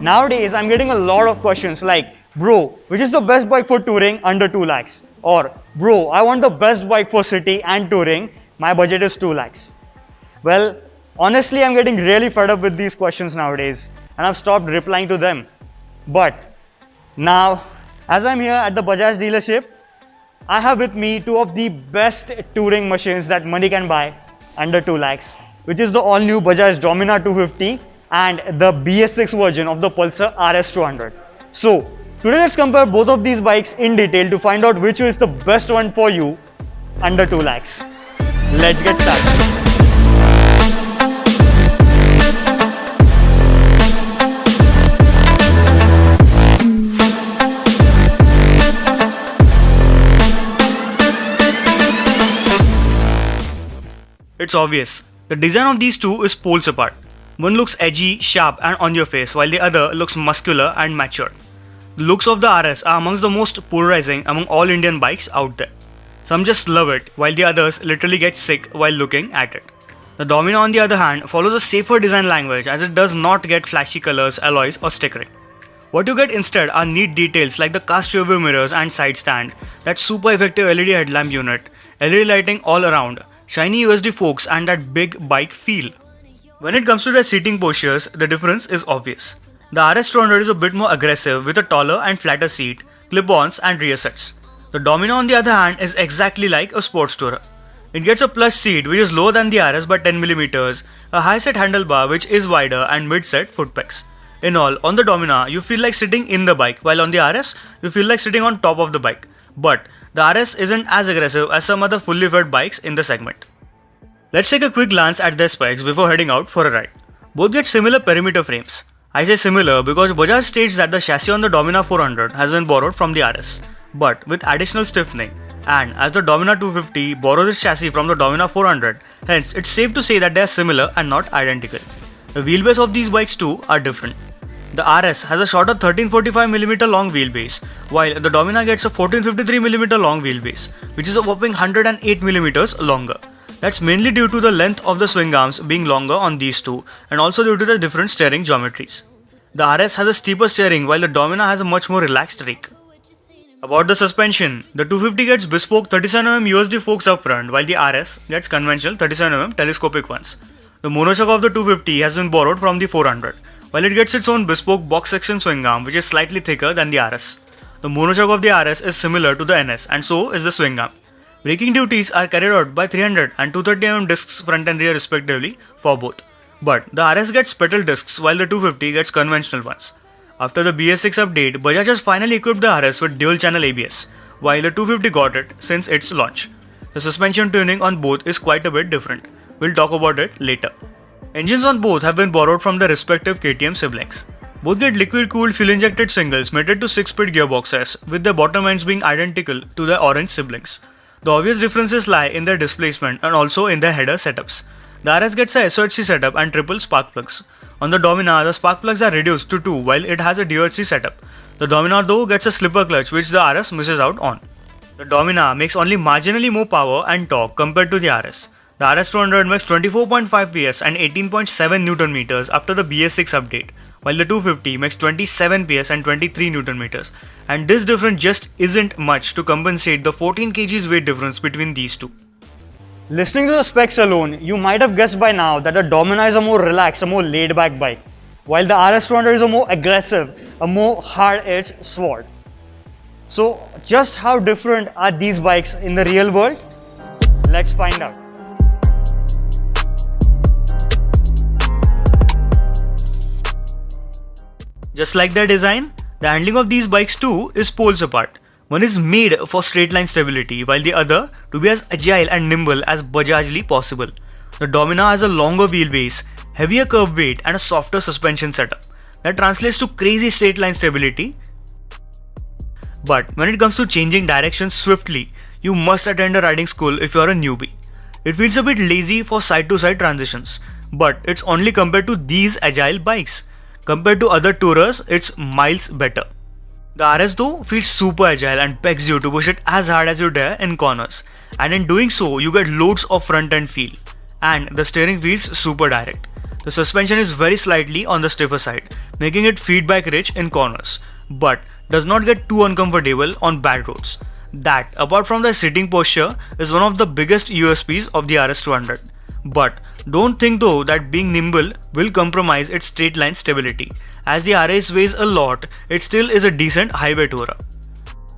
Nowadays, I'm getting a lot of questions like, bro, which is the best bike for touring under 2 lakhs? Or, bro, I want the best bike for city and touring, my budget is 2 lakhs. Well, honestly, I'm getting really fed up with these questions nowadays and I've stopped replying to them. But now, as I'm here at the Bajaj dealership, I have with me two of the best touring machines that money can buy under 2 lakhs, which is the all new Bajaj Dominar 250 and the BS6 version of the Pulsar RS200. So, today let's compare both of these bikes in detail to find out which is the best one for you under 2 lakhs. Let's get started. It's obvious. The design of these two is poles apart. One looks edgy, sharp and on your face while the other looks muscular and mature. The looks of the RS are amongst the most polarizing among all Indian bikes out there. Some just love it while the others literally get sick while looking at it. The Dominar on the other hand follows a safer design language as it does not get flashy colors, alloys or stickering. What you get instead are neat details like the cast rearview mirrors and side stand, that super effective LED headlamp unit, LED lighting all around, shiny USD forks and that big bike feel. When it comes to their seating postures, the difference is obvious. The RS200 is a bit more aggressive with a taller and flatter seat, clip-ons and rear sets. The Dominar on the other hand is exactly like a sports tourer. It gets a plush seat which is lower than the RS by 10mm, a high set handlebar which is wider and mid-set foot pegs. In all, on the Dominar, you feel like sitting in the bike, while on the RS, you feel like sitting on top of the bike. But the RS isn't as aggressive as some other fully fed bikes in the segment. Let's take a quick glance at their specs before heading out for a ride. Both get similar perimeter frames. I say similar because Bajaj states that the chassis on the Dominar 400 has been borrowed from the RS, but with additional stiffening, and as the Dominar 250 borrows its chassis from the Dominar 400, hence it's safe to say that they are similar and not identical. The wheelbase of these bikes too are different. The RS has a shorter 1345mm long wheelbase, while the Dominar gets a 1453mm long wheelbase, which is a whopping 108mm longer. That's mainly due to the length of the swing arms being longer on these two and also due to the different steering geometries. The RS has a steeper steering while the Dominar has a much more relaxed rake. About the suspension, the 250 gets bespoke 37mm USD forks up front while the RS gets conventional 37mm telescopic ones. The monoshock of the 250 has been borrowed from the 400, while it gets its own bespoke box section swing arm which is slightly thicker than the RS. The monoshock of the RS is similar to the NS and so is the swing arm. Braking duties are carried out by 300 and 230mm discs front and rear respectively for both. But the RS gets pedal discs while the 250 gets conventional ones. After the BS6 update, Bajaj has finally equipped the RS with dual channel ABS, while the 250 got it since its launch. The suspension tuning on both is quite a bit different. We'll talk about it later. Engines on both have been borrowed from the respective KTM siblings. Both get liquid-cooled fuel-injected singles mated to 6-speed gearboxes, with their bottom ends being identical to their orange siblings. The obvious differences lie in their displacement and also in their header setups. The RS gets a SOHC setup and triple spark plugs. On the Dominar, the spark plugs are reduced to 2 while it has a DOHC setup. The Dominar though gets a slipper clutch which the RS misses out on. The Dominar makes only marginally more power and torque compared to the RS. The RS200 makes 24.5 PS and 18.7 Nm after the BS6 update, while the 250 makes 27 PS and 23 Nm, and this difference just isn't much to compensate the 14 kg weight difference between these two. Listening to the specs alone, you might have guessed by now that the Dominar is a more relaxed, a more laid-back bike, while the RS200 is a more aggressive, a more hard-edged sword. So, just how different are these bikes in the real world? Let's find out. Just like their design, the handling of these bikes too is poles apart. One is made for straight line stability while the other to be as agile and nimble as Bajajly possible. The Dominar has a longer wheelbase, heavier curb weight and a softer suspension setup that translates to crazy straight line stability. But when it comes to changing directions swiftly, you must attend a riding school if you are a newbie. It feels a bit lazy for side to side transitions, but it's only compared to these agile bikes. Compared to other tourers, it's miles better. The RS though feels super agile and begs you to push it as hard as you dare in corners, and in doing so you get loads of front end feel, and the steering feels super direct. The suspension is very slightly on the stiffer side, making it feedback rich in corners, but does not get too uncomfortable on bad roads. That, apart from the sitting posture, is one of the biggest USPs of the RS200. But don't think though that being nimble will compromise its straight line stability. As the RS weighs a lot, it still is a decent highway tourer.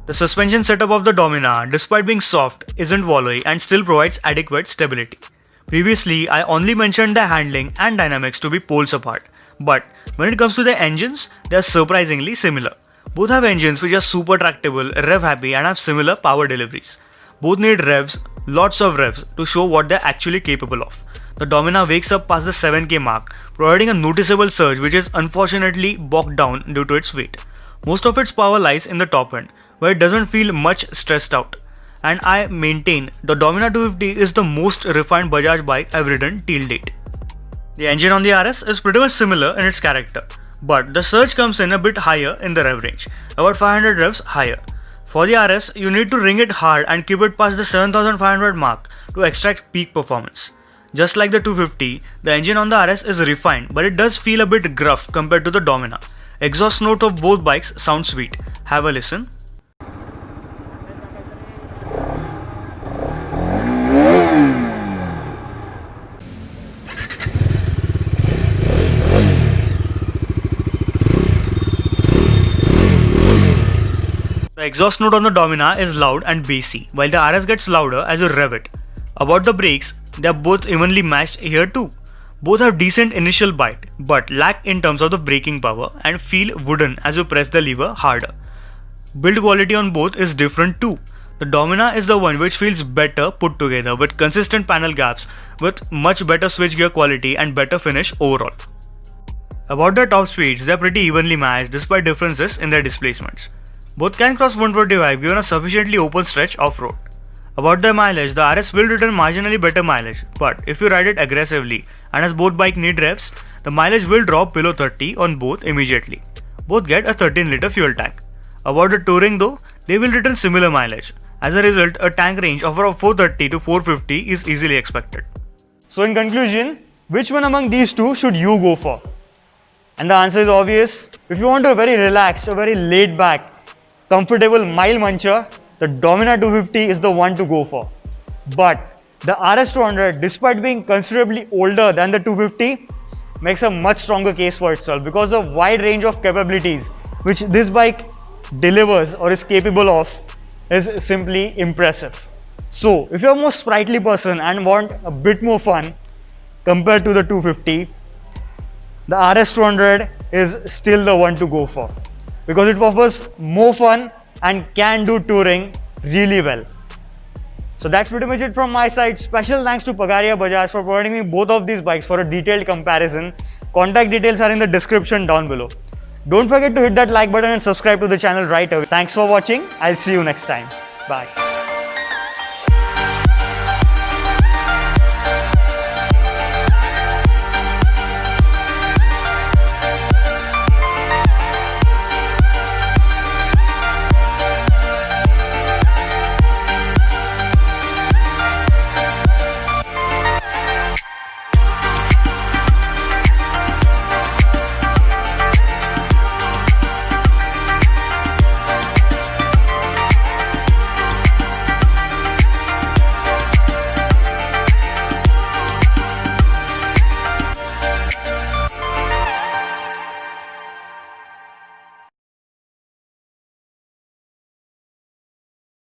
The suspension setup of the Domina, despite being soft, isn't wallowy and still provides adequate stability. Previously, I only mentioned the handling and dynamics to be poles apart, but when it comes to the engines, they are surprisingly similar. Both have engines which are super tractable, rev happy and have similar power deliveries. Both need revs, lots of revs to show what they're actually capable of. The Domina wakes up past the 7k mark, providing a noticeable surge which is unfortunately bogged down due to its weight. Most of its power lies in the top end, where it doesn't feel much stressed out. And I maintain the Domina 250 is the most refined Bajaj bike I've ridden till date. The engine on the RS is pretty much similar in its character, but the surge comes in a bit higher in the rev range, about 500 revs higher. For the RS, you need to ring it hard and keep it past the 7500 mark to extract peak performance. Just like the 250, the engine on the RS is refined, but it does feel a bit gruff compared to the Domina. Exhaust note of both bikes sound sweet. Have a listen. The exhaust note on the Domina is loud and bassy, while the RS gets louder as you rev it. About the brakes, they are both evenly matched here too. Both have decent initial bite, but lack in terms of the braking power and feel wooden as you press the lever harder. Build quality on both is different too. The Domina is the one which feels better put together with consistent panel gaps with much better switchgear quality and better finish overall. About the top speeds, they are pretty evenly matched despite differences in their displacements. Both can cross 125 given a sufficiently open stretch off-road. About the mileage, the RS will return marginally better mileage, but if you ride it aggressively and as both bikes need revs, the mileage will drop below 30 on both immediately. Both get a 13-litre fuel tank. About the touring though, they will return similar mileage. As a result, a tank range of around 430 to 450 is easily expected. So in conclusion, which one among these two should you go for? And the answer is obvious. If you want a very relaxed, a very laid back, comfortable mile muncher, the Domina 250 is the one to go for. But the RS200, despite being considerably older than the 250, makes a much stronger case for itself because the wide range of capabilities which this bike delivers or is capable of is simply impressive. So if you're a more sprightly person and want a bit more fun compared to the 250, the RS200 is still the one to go for, because it offers more fun and can do touring really well. So that's pretty much it from my side. Special thanks to Pagaria Bajaj for providing me both of these bikes for a detailed comparison. Contact details are in the description down below. Don't forget to hit that like button and subscribe to the channel right away. Thanks for watching. I'll see you next time. Bye.